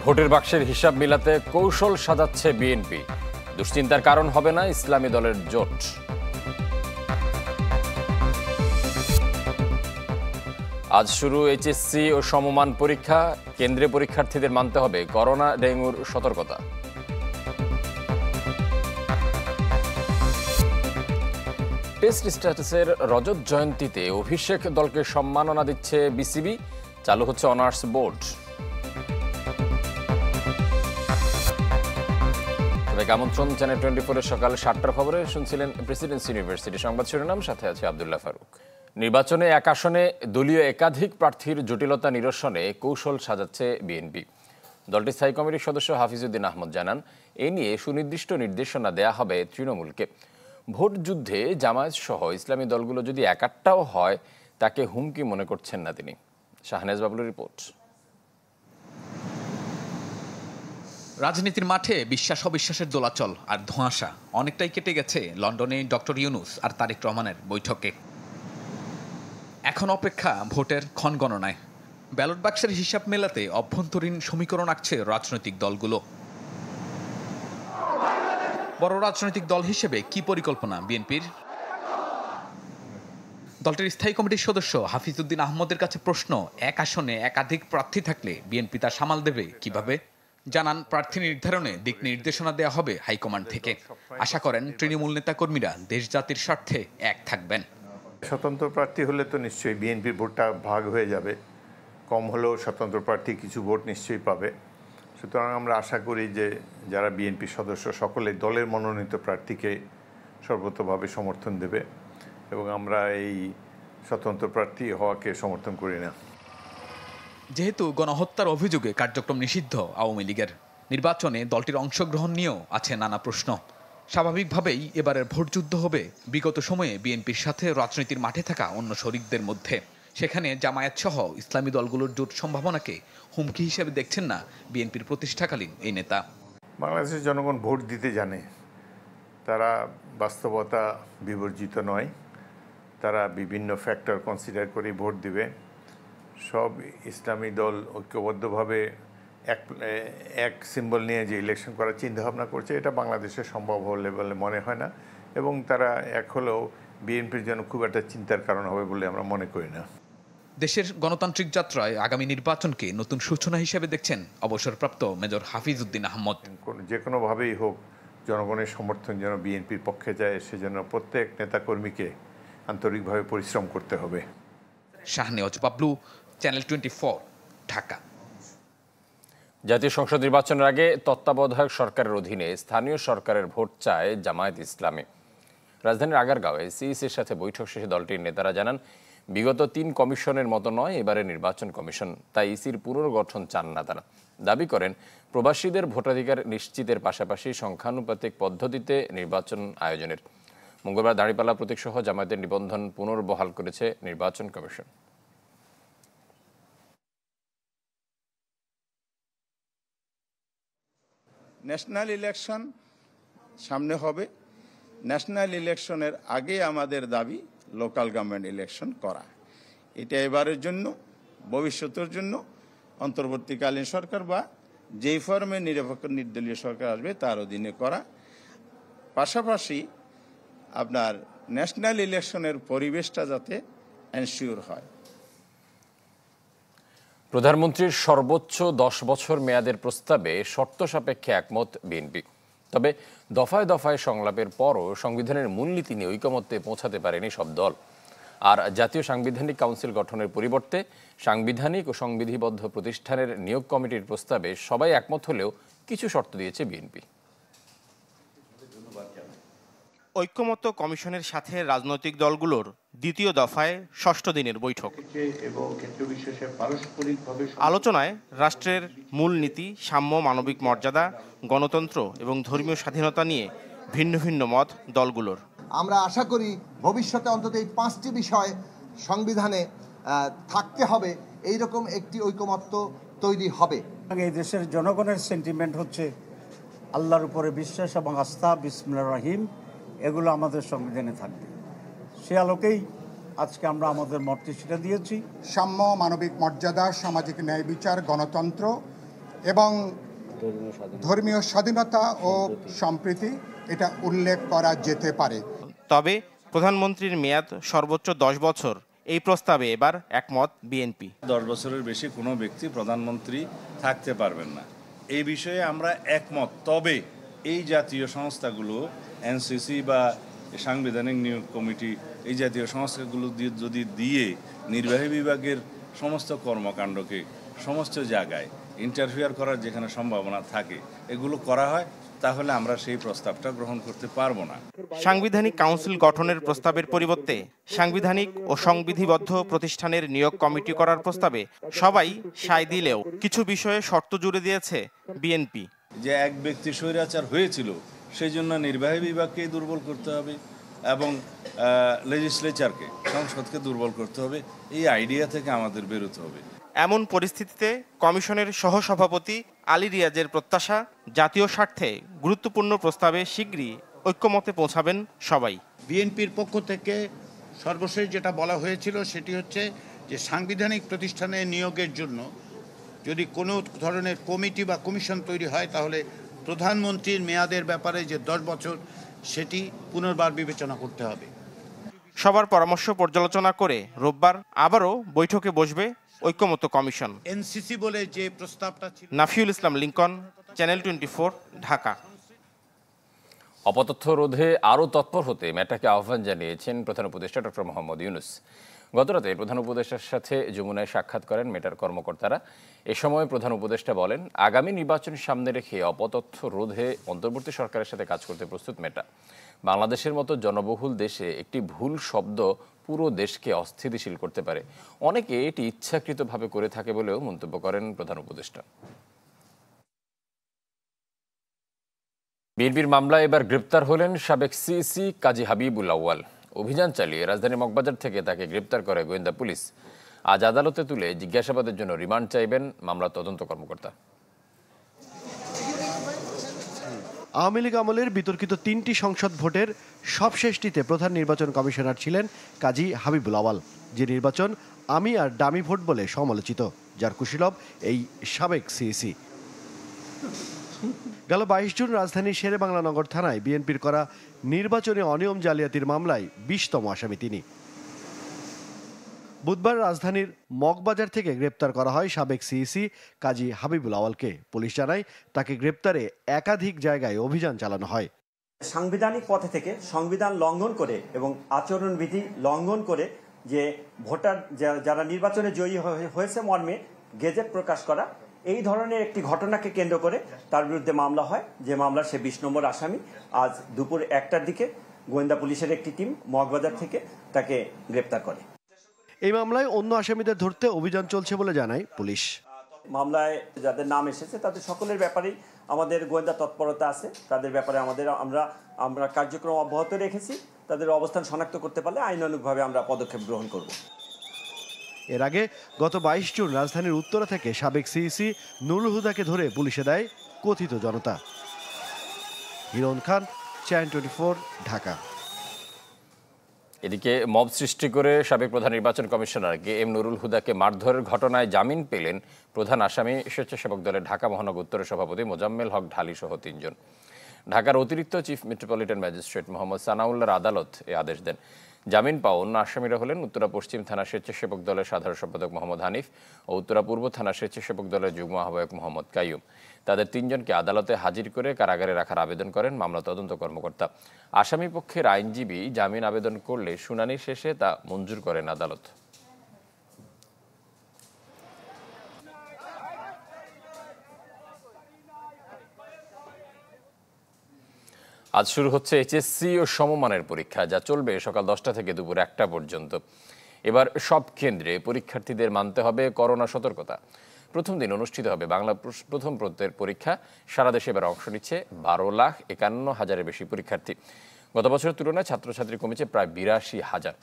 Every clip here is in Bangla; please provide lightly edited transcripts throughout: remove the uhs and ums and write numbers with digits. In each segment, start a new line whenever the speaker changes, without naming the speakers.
ভোটের বাক্সের হিসাব মিলাতে কৌশল সাজাচ্ছে বিএনপি। দুশ্চিন্তার কারণ হবে না ইসলামী দলের জোট। আজ শুরু এইচএসসি ও সমমান পরীক্ষা। কেন্দ্রীয় পরীক্ষার্থীদের মানতে হবে করোনা ডেঙ্গুর সতর্কতা। টেস্ট স্ট্যাটাসের রজত জয়ন্তীতে অভিষেক দলকে সম্মাননা দিচ্ছে বিসিবি। চালু হচ্ছে অনার্স বোর্ড। আমন্ত্রণ চ্যানেল 24-এর সকাল 7টার খবরে। শুনছিলেন প্রেসিডেন্সি ইউনিভার্সিটি সংবাদ শিরোনাম, সাথে আছে আব্দুল্লাহ ফারুক। নির্বাচনে এক আসনে দলীয় একাধিক প্রার্থীর জটিলতা নিরসনে কৌশল সাজাচ্ছে বিএনপি। দলটির স্থায়ী কমিটির সদস্য হাফিজউদ্দিন আহমদ জানান, এ নিয়ে সুনির্দিষ্ট নির্দেশনা দেয়া হবে তৃণমূলকে। ভোট যুদ্ধে জামায়াত সহ ইসলামী দলগুলো যদি একাট্টাও হয়, তাকে হুমকি মনে করছেন না তিনি। শাহনেজ বাবলুর রিপোর্ট।
রাজনীতির মাঠে বিশ্বাস অবিশ্বাসের দোলাচল আর ধোঁয়াশা অনেকটাই কেটে গেছে লন্ডনে ডক্টর ইউনূস আর তারেক রহমানের বৈঠকে। এখন অপেক্ষা ভোটের ক্ষণগণনায়। ব্যালট বাক্সের হিসাব মেলাতে অভ্যন্তরীণ সমীকরণ আঁকছে রাজনৈতিক দলগুলো। বড় রাজনৈতিক দল হিসেবে কি পরিকল্পনা বিএনপির? দলটির স্থায়ী কমিটির সদস্য হাফিজউদ্দিন আহমদের কাছে প্রশ্ন, এক আসনে একাধিক প্রার্থী থাকলে বিএনপি তা সামাল দেবে কিভাবে? জানান, প্রার্থী নির্ধারণে দিক নির্দেশনা দেওয়া হবে হাইকমান্ড থেকে। আশা করেন তৃণমূল নেতাকর্মীরা দেশ জাতির স্বার্থে এক থাকবেন।
স্বতন্ত্র প্রার্থী হলে তো নিশ্চয়ই বিএনপির ভোটটা ভাগ হয়ে যাবে, কম হলেও স্বতন্ত্র প্রার্থী কিছু ভোট নিশ্চয়ই পাবে। সুতরাং আমরা আশা করি যে যারা বিএনপির সদস্য সকলে দলের মনোনীত প্রার্থীকে সর্বতভাবে সমর্থন দেবে, এবং আমরা এই স্বতন্ত্র প্রার্থী হওয়াকে সমর্থন করি না।
যেহেতু গণহত্যার অভিযোগে কার্যক্রম নিষিদ্ধ আওয়ামী লীগের, নির্বাচনে দলটির অংশগ্রহণ নিয়েও আছে নানা প্রশ্ন। স্বাভাবিকভাবেই এবারের ভোটযুদ্ধ হবে বিগত সময়ে বিএনপির সাথে রাজনীতির মাঠে থাকা অন্য শরিকদের মধ্যে। সেখানে জামায়াত সহ ইসলামী দলগুলোর জোট সম্ভাবনাকে হুমকি হিসেবে দেখছেন না বিএনপির প্রতিষ্ঠাকালীন এই নেতা।
বাংলাদেশের জনগণ ভোট দিতে জানে, তারা বাস্তবতা বিবর্জিত নয়, তারা বিভিন্ন ফ্যাক্টর কনসিডার করে ভোট দিবে। সব ইসলামী দল ঐক্যবদ্ধভাবে এক সিম্বল নিয়ে যে ইলেকশন করার চিন্তাভাবনা করছে, এটা বাংলাদেশে সম্ভব হলে বলে মনে হয় না, এবং তারা এক হলেও বিএনপির জন্য খুব একটা চিন্তার কারণ হবে বলে আমরা মনে করি না।
দেশের গণতান্ত্রিক যাত্রায় আগামী নির্বাচনকে নতুন সূচনা হিসেবে দেখছেন অবসরপ্রাপ্ত মেজর হাফিজউদ্দিন আহমদ।
যে কোনোভাবেই হোক জনগণের সমর্থন যেন বিএনপির পক্ষে যায়, সেজন্য প্রত্যেক নেতাকর্মীকে আন্তরিকভাবে পরিশ্রম করতে হবে।
শাহনেওয়াজ বাবলু, চ্যানেল 24, ঢাকা।
জাতীয় সংসদ নির্বাচনের আগে তত্ত্বাবধায়ক সরকারের অধীনে স্থানীয় সরকারের ভোট চায় জামায়াত ইসলামী। রাজধানীর আগারগাঁওয়ে সিইসির সাথে বৈঠক শেষে দলটির নেতারা জানান, বিগত 3 কমিশনের মতো নয় এবারে নির্বাচন কমিশন, তাই ইসির পুনর্গঠন চান না তারা। দাবি করেন, প্রবাসীদের ভোটাধিকার নিশ্চিতের পাশাপাশি সংখ্যানুপাতিক পদ্ধতিতে নির্বাচন আয়োজনের। মঙ্গলবার দাঁড়িপাল্লা প্রতীক সহ জামায়াতের নিবন্ধন পুনর্বহাল করেছে নির্বাচন কমিশন।
ন্যাশনাল ইলেকশন সামনে হবে, ন্যাশনাল ইলেকশনের আগে আমাদের দাবি লোকাল গভর্নমেন্ট ইলেকশন করা। এটা এবারের জন্য, ভবিষ্যতের জন্য অন্তর্বর্তীকালীন সরকার বা যেই ফর্মে নিরপেক্ষ নির্দলীয় সরকার আসবে তার অধীনে করা। পাশাপাশি আপনার ন্যাশনাল ইলেকশনের পরিবেশটা যাতে এনশিওর হয়।
প্রধানমন্ত্রীর সর্বোচ্চ 10 বছর মেয়াদের প্রস্তাবে শর্ত সাপেক্ষে একমত বিএনপি। তবে দফায় দফায় সংলাপের পরও সংবিধানের মূলনীতি নিয়ে ঐকমত্যে পৌঁছাতে পারেনি সব দল। আর জাতীয় সাংবিধানিক কাউন্সিল গঠনের পরিবর্তে সাংবিধানিক ও সংবিধিবদ্ধ প্রতিষ্ঠানের নিয়োগ কমিটির প্রস্তাবে সবাই একমত হলেও কিছু শর্ত দিয়েছে বিএনপি।
ঐকমত্য কমিশনের সাথে রাজনৈতিক দলগুলোর দ্বিতীয় দফায় 6ষ্ঠ দিনের বৈঠক। আলোচনায় রাষ্ট্রের মূলনীতি, সাম্য, মানবিক মর্যাদা, গণতন্ত্র এবং ধর্মীয় স্বাধীনতা নিয়ে ভিন্ন ভিন্ন মত দলগুলোর।
আমরা আশা করি ভবিষ্যতে অন্তত এই 5টি বিষয় সংবিধানে থাকতে হবে, এইরকম একটি ঐকমত্য তৈরি হবে।
এই দেশের জনগণের সেন্টিমেন্ট হচ্ছে আল্লাহর উপরে বিশ্বাস এবং আস্থা, বিসমিল্লাহির রহিম, এগুলো আমাদের সংবিধানে থাকবে। সে আলোকেই আজকে আমরা আমাদের মতটি সেটা দিয়েছি।
সাম্য, মানবিক মর্যাদা, সামাজিক ন্যায় বিচার, গণতন্ত্র এবং ধর্মীয় স্বাধীনতা ও সম্প্রীতি এটা উল্লেখ করা যেতে পারে।
তবে প্রধানমন্ত্রীর মেয়াদ সর্বোচ্চ 10 বছর এই প্রস্তাবে এবার একমত বিএনপি।
10 বছরের বেশি কোনো ব্যক্তি প্রধানমন্ত্রী থাকতে পারবেন না, এই বিষয়ে আমরা একমত। তবে এই জাতীয় সংস্থাগুলো এনসিসি বা সাংবিধানিক নিয়োগ কমিটি এই জাতীয় সংস্থাগুলো যদি দিয়ে নির্বাহী বিভাগের সমস্ত কর্মকাণ্ডকে সমস্ত জায়গায় ইন্টারফিয়ার করার যেখানে সম্ভাবনা থাকে এগুলো করা হয়, তাহলে আমরা সেই প্রস্তাবটা গ্রহণ করতে পারবো না।
সাংবিধানিক কাউন্সিল গঠনের প্রস্তাবের পরিবর্তে সাংবিধানিক ও সংবিধিবদ্ধ প্রতিষ্ঠানের নিয়োগ কমিটি করার প্রস্তাবে সবাই সায় দিলেও কিছু বিষয়ে শর্ত জুড়ে দিয়েছে বিএনপি।
যে এক ব্যক্তি স্বৈরাচার হয়েছিল সেই জন্য নির্বাহী বিভাগকেই দুর্বল করতে হবে এবং লেজিসলেচারকে, সংসদকে দুর্বল করতে হবে, এই আইডিয়া থেকে আমাদের বেরোতে হবে।
এমন পরিস্থিতিতে কমিশনের সহসভাপতি আলী রিয়াজের প্রত্যাশা, জাতীয় স্বার্থে গুরুত্বপূর্ণ প্রস্তাবে শীঘ্রই ঐক্যমতে পৌঁছাবেন সবাই।
বিএনপির পক্ষ থেকে সর্বশেষ যেটা বলা হয়েছিল সেটি হচ্ছে যে সাংবিধানিক প্রতিষ্ঠানে নিয়োগের জন্য যদি কোনো ধরনের কমিটি বা কমিশন তৈরি হয় তাহলে প্রধানমন্ত্রীর মেয়াদের ব্যাপারে যে 10 বছর সেটি পুনর্বার বিবেচনা করতে হবে।
সবার পরামর্শ পর্যালোচনা করে রোববার আবারও বৈঠকে বসবে ঐক্যমত্য কমিশন।
এনসিসি বলে যে প্রস্তাবটা ছিল।
নাফিউল ইসলাম লিংকন, চ্যানেল 24, ঢাকা।
অপতথ্য রোধে আরও তৎপর হতে মেটাকে আহ্বান জানিয়েছেন প্রধান উপদেষ্টা ডক্টর মোহাম্মদ ইউনূস। গতরাতে প্রধান উপদেষ্টার সাথে যমুনায় সাক্ষাৎ করেন মেটার কর্মকর্তারা। এ সময় প্রধান উপদেষ্টা বলেন, আগামী নির্বাচন সামনে রেখে অপতথ্য রোধে অন্তর্বর্তী সরকারের সাথে কাজ করতে প্রস্তুত মেটা। বাংলাদেশের মতো জনবহুল দেশে একটি ভুল শব্দ পুরো দেশকে অস্থিতিশীল করতে পারে। অনেকে এটি ইচ্ছাকৃতভাবে করে থাকে বলেও মন্তব্য করেন প্রধান উপদেষ্টা। বিএনপির মামলায় এবার গ্রেপ্তার হলেন সাবেক সিইসি কাজী হাবিবুল আউয়াল। অভিযান চালিয়ে রাজধানীর মগবাজার থেকে তাকে গ্রেপ্তার করে গোয়েন্দা পুলিশ। আজ আদালতে তুলে জিজ্ঞাসাবাদের জন্য রিমান্ড চাইবেন মামলার তদন্ত কর্মকর্তা।
আওয়ামী লীগ আমলের বিতর্কিত 3টি সংসদ ভোটের সবশেষটিতে প্রধান নির্বাচন কমিশনার ছিলেন কাজী হাবিবুল আউয়াল, যে নির্বাচন আমি আর ডামি ভোট বলে সমালোচিত, যার কুশীলব এই সাবেক সিইসি। গেল 22 জুন রাজধানীর শেরেবাংলা নগর থানায় বিএনপির করা নির্বাচনী অনিয়ম জালিয়াতির মামলায় 20তম আসামি তিনি। বুধবার রাজধানীর মগবাজার থেকে গ্রেপ্তার করা হয় সাবেক সিইসি কাজী হাবিবুল আউয়ালকে। পুলিশ জানায় তাকে গ্রেপ্তারে একাধিক জায়গায় অভিযান চালানো হয়।
সাংবিধানিক পথে থেকে সংবিধান লঙ্ঘন করে এবং আচরণবিধি লঙ্ঘন করে যে ভোটার যারা নির্বাচনে জয়ী হয়েছে মর্মে গেজেট প্রকাশ করা, এই ধরনের একটি ঘটনাকে কেন্দ্র করে তার বিরুদ্ধে মামলা হয়। যে মামলার সে 20 নম্বর আসামি। আজ দুপুর 1টার দিকে গোয়েন্দা পুলিশের একটি টিম মগবাজার থেকে তাকে গ্রেপ্তার করে।
এই মামলায় অন্য আসামিদের ধরতে অভিযান চলছে বলে জানায় পুলিশ।
মামলায় যাদের নাম এসেছে তাদের সকলের ব্যাপারেই আমাদের গোয়েন্দা তৎপরতা আছে। তাদের ব্যাপারে আমরা কার্যক্রম অব্যাহত রেখেছি। তাদের অবস্থান শনাক্ত করতে পারলে আইনানুগভাবে আমরা পদক্ষেপ গ্রহণ করব।
এর আগে গত 22 জুন রাজধানীর উত্তরা থেকে সাবেক সিইসি নুরুল হুদাকে ধরে পুলিশে দেয় কথিত জনতা। হিরণ খান, চ্যানেল 24, ঢাকা।
এদিকে মব সৃষ্টি করে সাবেক প্রধান নির্বাচন কমিশনার কে.এম. নুরুল হুদাকে মারধরের ঘটনায় জামিন পেলেন প্রধান আসামি স্বেচ্ছাসেবক দলের ঢাকা মহানগর উত্তরের সভাপতি মোজাম্মেল হক ঢালি সহ 3 জন। ঢাকার অতিরিক্ত চিফ মেট্রোপলিটন ম্যাজিস্ট্রেট মোহাম্মদ সানাউল্লাহর আদালত এ আদেশ দেন। জামিন পাওয়া অন্য আসামিরা হলেন উত্তরা পশ্চিম থানা স্বেচ্ছাসেবক দলের সাধারণ সম্পাদক মোহাম্মদ হানিফ ও উত্তরা পূর্ব থানা স্বেচ্ছাসেবক দলের যুগ্ম আহ্বায়ক মোহাম্মদ কাইয়ুম। তাদের 3 জনকে আদালতে হাজির করে কারাগারে রাখার আবেদন করেন মামলা তদন্ত কর্মকর্তা। আসামি পক্ষের আইনজীবী জামিন আবেদন করলে শুনানি শেষে তা মঞ্জুর করেন আদালত। আজ শুরু হচ্ছে এইচএসসি ও সমমানের পরীক্ষা, যা চলবে সকাল 10টা থেকে দুপুর 1টা পর্যন্ত। এবার সব কেন্দ্রে পরীক্ষার্থীদের মানতে হবে করোনা সতর্কতা। প্রথম দিন অনুষ্ঠিত হবে বাংলা প্রথম পত্রের পরীক্ষা। সারা দেশে এবার অংশ নিচ্ছে 12,51,000-এর বেশি পরীক্ষার্থী। গত বছরের তুলনায় ছাত্রছাত্রী কমেছে প্রায় 82,000।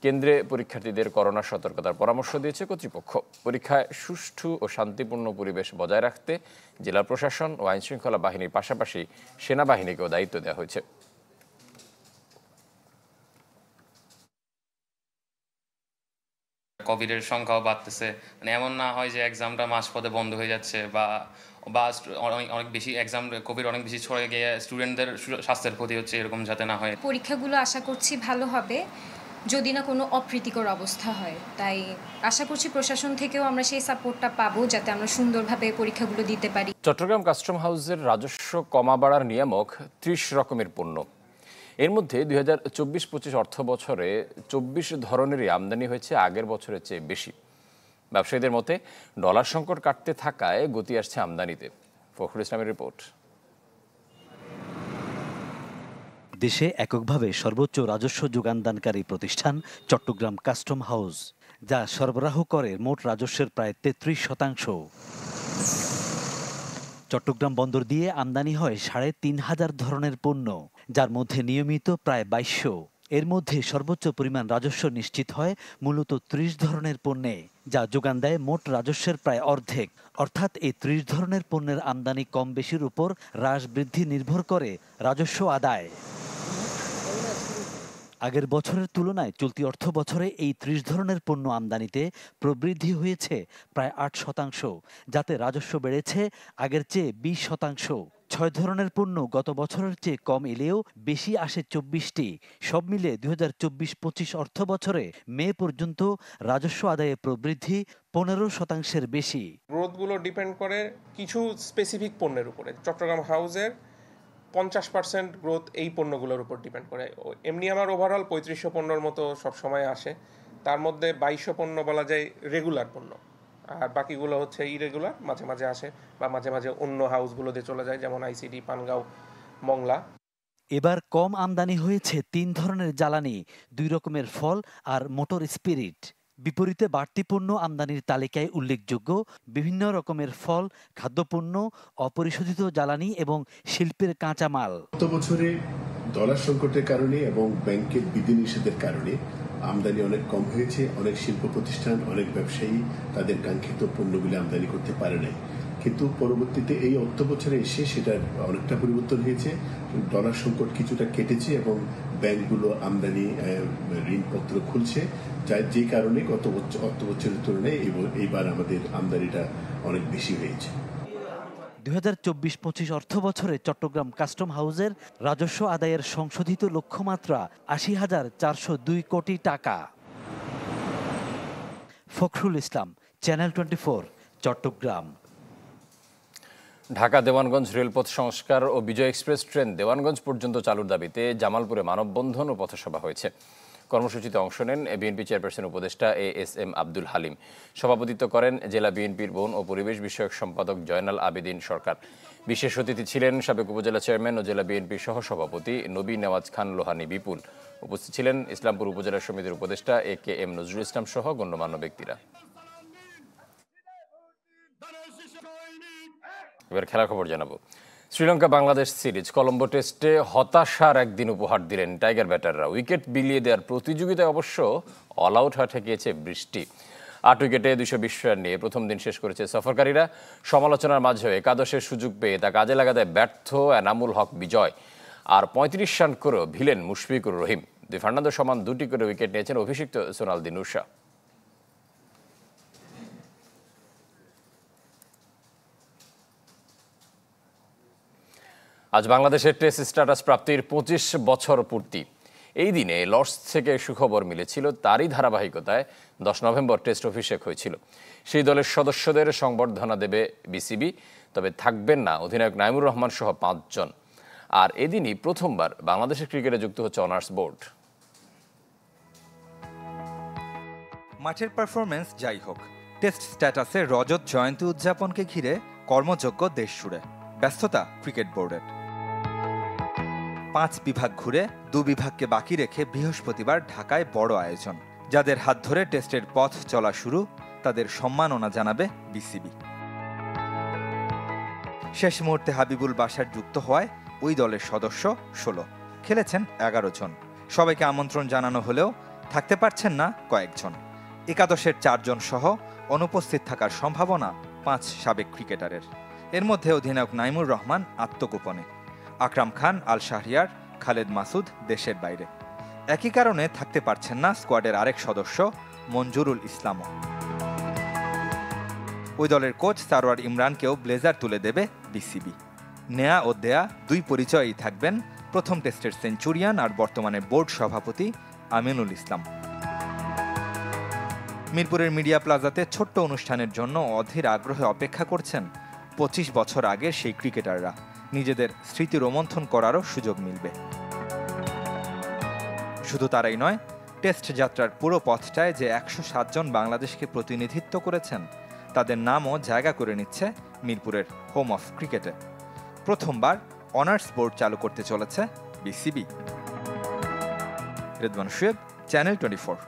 কেন্দ্রে পরীক্ষার্থীদের করোনা সতর্কতার পরামর্শ দিয়েছে কর্তৃপক্ষ। পরীক্ষায় সুষ্ঠু ও শান্তিপূর্ণ পরিবেশ বজায় রাখতে জেলা প্রশাসন ও আইনশৃঙ্খলা বাহিনীর পাশাপাশি সেনাবাহিনীকেও দায়িত্ব দেওয়া হয়েছে।
কোভিডের সংখ্যাও বাড়তেছে, মানে এমন না হয় যে এক্সামটা মাঝপথে বন্ধ হয়ে যাচ্ছে বা অনেক বেশি এক্সাম কোভিড অনেক বেশি ছড়ে গিয়ে স্টুডেন্টদের স্বাস্থ্যের ক্ষতি হচ্ছে, এরকম যাতে না হয়।
পরীক্ষাগুলো আশা করছি ভালো হবে যদি না কোনো অপ্রীতিকর অবস্থা হয়, তাই আশা করছি প্রশাসন থেকেও আমরা সেই সাপোর্টটা পাবো যাতে আমরা সুন্দরভাবে পরীক্ষাগুলো দিতে পারি।
চট্টগ্রাম কাস্টম হাউসের রাজস্ব কমা বাড়ার নিয়ামক 30 রকমের পণ্য। এর মধ্যে 2024-25 অর্থ বছরে 24 ধরনেরই আমদানি হয়েছে আগের বছরের চেয়ে বেশি। ব্যবসায়ীদের মতে ডলার সংকট কাটতে থাকায় গতি আসছে আমদানিতে। ফখরুল ইসলামের রিপোর্ট।
দেশে এককভাবে সর্বোচ্চ রাজস্ব যোগানদানকারী প্রতিষ্ঠান চট্টগ্রাম কাস্টম হাউস, যা সরবরাহ করে মোট রাজস্বের প্রায় 33%। চট্টগ্রাম বন্দর দিয়ে আমদানি হয় 3500 ধরনের পণ্য, যার মধ্যে নিয়মিত প্রায় 2200। এর মধ্যে সর্বোচ্চ পরিমাণ রাজস্ব নিশ্চিত হয় মূলত 30 ধরনের পণ্যে, যা যোগান দেয় মোট রাজস্বের প্রায় অর্ধেক। অর্থাৎ এই 30 ধরনের পণ্যের আমদানি কম বেশির উপর হ্রাস বৃদ্ধি নির্ভর করে রাজস্ব আদায়। আগের বছরের তুলনায় চলতি অর্থ বছরে এই 30 ধরনের পণ্য আমদানিতে প্রবৃদ্ধি হয়েছে প্রায় 8%, যাতে রাজস্ব বেড়েছে আগের চেয়ে 20%। 6 ধরনের পণ্য গত বছরের চেয়ে কম এলেও বেশি আসে 24টি। সব মিলে 2024-25 অর্থ বছরে মে পর্যন্ত রাজস্ব আদায়ে প্রবৃদ্ধি 15%-এর বেশি।
গ্রোথগুলো ডিপেন্ড করে কিছু স্পেসিফিক পণ্যের উপরে। চট্টগ্রাম হাউসের 50% গ্রোথ এই পণ্যগুলোর উপর ডিপেন্ড করে। এমনি আমার ওভারঅল 3500 পণ্যর মতো সবসময় আসে, তার মধ্যে 2200 পণ্য বলা যায় রেগুলার পণ্য, আর বাকিগুলো হচ্ছে ইরেগুলার, মাঝে মাঝে আসে বা মাঝে মাঝে অন্য হাউসগুলোতে চলে যায়, যেমন আইসিডি, পানগাঁও, মংলা।
এবার কম আমদানি হয়েছে 3 ধরনের জ্বালানি, 2 রকমের ফল আর মোটর স্পিরিট। বিপরীতে বাড়তি পণ্য আমদানির তালিকায় উল্লেখযোগ্য বিভিন্ন রকমের ফল, খাদ্যপণ্য, অপরিশোধিত জ্বালানি এবং শিল্পের কাঁচামাল।
গত বছরে ডলার সংকটের কারণে এবং ব্যাংকের বিধিনিষেধের কারণে আমদানি অনেক কম হয়েছে। অনেক শিল্প প্রতিষ্ঠান, অনেক ব্যবসায়ী তাদের কাঙ্ক্ষিত পণ্যগুলি আমদানি করতে পারে নাই, কিন্তু পরবর্তীতে এই অর্থ বছরে এসে সেটার অনেকটা পরিবর্তন হয়েছে। ডলার সংকট কিছুটা কেটেছে এবং ব্যাংকগুলো আমদানি ঋণপত্র খুলছে, যে কারণে গত অর্থ বছরের তুলনায় এইবার আমাদের আমদানিটা অনেক বেশি হয়েছে।
2024-25 অর্থ বছরে চট্টগ্রাম কাস্টম হাউসের রাজস্ব আদায়ের সংশোধিত লক্ষ্যমাত্রা 80,402 কোটি টাকা। ফখরুল ইসলাম, চ্যানেল 24, চট্টগ্রাম।
ঢাকা দেওয়ানগঞ্জ রেলপথ সংস্কার ও বিজয় এক্সপ্রেস ট্রেন দেওয়ানগঞ্জ পর্যন্ত চালুর দাবিতে জামালপুরে মানববন্ধন ও পথসভা হয়েছে। কর্মসূচিতে অংশ নেন বিএনপি চেয়ারপারসন উপদেষ্টা ASM আব্দুল হালিম। সভাপতিত্ব করেন জেলা বিএনপির বন ও পরিবেশ বিষয়ক সম্পাদক জয়নাল আবেদিন সরকার। বিশেষ অতিথি ছিলেন সাবেক উপজেলা চেয়ারম্যান ও জেলা বিএনপির সহসভাপতি নবী নেওয়াজ খান লোহানী বিপুল। উপস্থিত ছিলেন ইসলামপুর উপজেলা সমিতির উপদেষ্টা AKM নজরুল ইসলাম সহ গণ্যমান্য ব্যক্তিরা। এবার খেলার খবর জানাবো। শ্রীলঙ্কা বাংলাদেশ সিরিজ কলম্বো টেস্টে হতাশার একদিন উপহার দিলেন টাইগার ব্যাটাররা। উইকেট বিলিয়ে দেওয়ার প্রতিযোগিতায় অবশ্য অল আউট হয়ে ঠেকিয়েছে বৃষ্টি। 8 উইকেটে 220 রান নিয়ে প্রথম দিন শেষ করেছে সফরকারীরা। সমালোচনার মাঝেও একাদশের সুযোগ পেয়ে তা কাজে লাগাতে ব্যর্থ এনামুল হক বিজয়। আর 35 রান করেও ভিলেন মুশফিকুর রহিম। ফার্নান্দো সমান 2টি করে উইকেট নিয়েছেন অভিষিক্ত সোনালদিন উষা। আজ বাংলাদেশের টেস্ট স্ট্যাটাস প্রাপ্তির 25 বছর পূর্তি। এই দিনে লর্ডস থেকে সুখবর মিলেছিল, তারই ধারাবাহিকতায় 10 নভেম্বর টেস্ট অভিষেক হয়েছিল। সেই দলের সদস্যদের সংবর্ধনা দেবে বিসিবি, তবে থাকবেন না অধিনায়ক নাইমুর রহমান সহ 5 জন। আর এদিনই প্রথমবার বাংলাদেশের ক্রিকেটে যুক্ত হচ্ছে অনার্স বোর্ড।
মাঠের পারফরমেন্স যাই হোক, টেস্ট স্ট্যাটাসে রজত জয়ন্তী উদযাপনকে ঘিরে কর্মযজ্ঞ দেশ জুড়ে, ব্যস্ততা ক্রিকেট বোর্ডের। 5 বিভাগ ঘুরে 2 বিভাগকে বাকি রেখে বৃহস্পতিবার ঢাকায় বড় আয়োজন। যাদের হাত ধরে টেস্টের পথ চলা শুরু, তাদের সম্মাননা জানাবে বিসিবি। শেষ মুহূর্তে হাবিবুল বাশার যুক্ত হওয়ায় ওই দলের সদস্য 16, খেলেছেন 11 জন। সবাইকে আমন্ত্রণ জানানো হলেও থাকতে পারছেন না কয়েকজন। একাদশের 4 জন সহ অনুপস্থিত থাকার সম্ভাবনা 5 সাবেক ক্রিকেটারের। এর মধ্যে অধিনায়ক নাইমুর রহমান আত্মগোপনে, আকরাম খান, আল শাহরিয়ার, খালেদ মাসুদ দেশের বাইরে। একই কারণে থাকতে পারছেন না স্কোয়াডের আরেক সদস্য মঞ্জুরুল ইসলামও। ওই দলের কোচ সারোয়ার ইমরানকেও ব্লেজার তুলে দেবে বিসিবি। নেয়া ও দেয়া দুই পরিচয়ই থাকবেন প্রথম টেস্টের সেঞ্চুরিয়ান আর বর্তমানে বোর্ড সভাপতি আমিনুল ইসলাম। মিরপুরের মিডিয়া প্লাজাতে ছোট্ট অনুষ্ঠানের জন্য অধীর আগ্রহে অপেক্ষা করছেন 25 বছর আগের সেই ক্রিকেটাররা। নিজেদের স্মৃতি রোমন্থন করারও সুযোগ মিলবে। শুধু তারাই নয়, টেস্ট যাত্রার পুরো পথটায় যে 107 জন বাংলাদেশকে প্রতিনিধিত্ব করেছেন তাদের নামও জায়গা করে নিচ্ছে মিরপুরের হোম অফ ক্রিকেটে। প্রথমবার অনার্স বোর্ড চালু করতে চলেছে বিসিবি। রেদওয়ান শুয়েব, চ্যানেল 24।